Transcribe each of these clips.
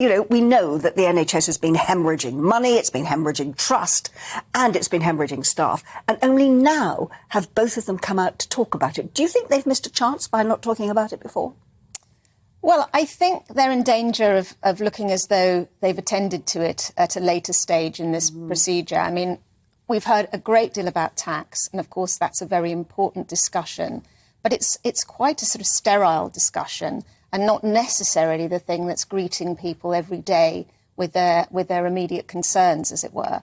You know, we know that the NHS has been hemorrhaging money, it's been hemorrhaging trust, and it's been hemorrhaging staff. And only now have both of them come out to talk about it. Do you think they've missed a chance by not talking about it before? Well, I think they're in danger of looking as though they've attended to it at a later stage in this procedure. I mean, we've heard a great deal about tax, and of course that's a very important discussion. But it's quite a sort of sterile discussion, and not necessarily the thing that's greeting people every day with their immediate concerns, as it were.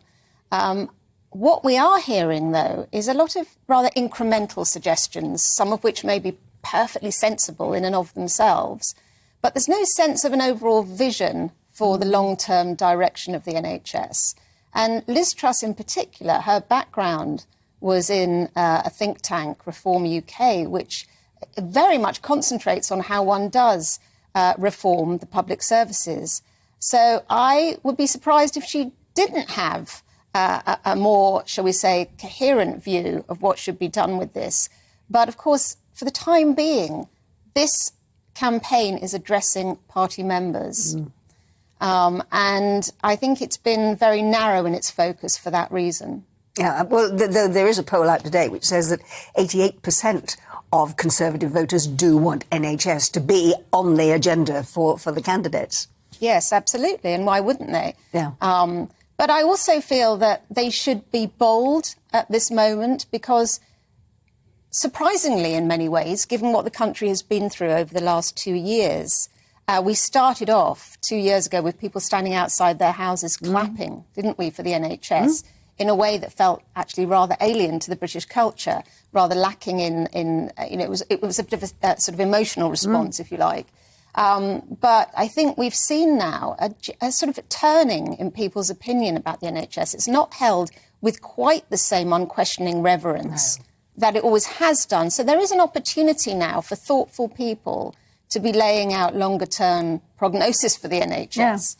What we are hearing, though, is a lot of rather incremental suggestions, some of which may be perfectly sensible in and of themselves. But there's no sense of an overall vision for the long-term direction of the NHS. And Liz Truss in particular, her background was in a think tank, Reform UK, which very much concentrates on how one does reform the public services. So I would be surprised if she didn't have a more, shall we say, coherent view of what should be done with this. But of course, for the time being, this campaign is addressing party members. And I think it's been very narrow in its focus for that reason. Yeah, well, there is a poll out today which says that 88% of Conservative voters do want NHS to be on the agenda for the candidates. Yes, absolutely. And why wouldn't they? Yeah. But I also feel that they should be bold at this moment because, surprisingly in many ways, given what the country has been through over the last 2 years, we started off 2 years ago with people standing outside their houses clapping, didn't we, for the NHS? In a way that felt actually rather alien to the British culture, rather lacking in you know, it was a bit of a sort of emotional response, if you like. But I think we've seen now a sort of a turning in people's opinion about the NHS. It's not held with quite the same unquestioning reverence that it always has done. So there is an opportunity now for thoughtful people to be laying out longer-term prognosis for the NHS.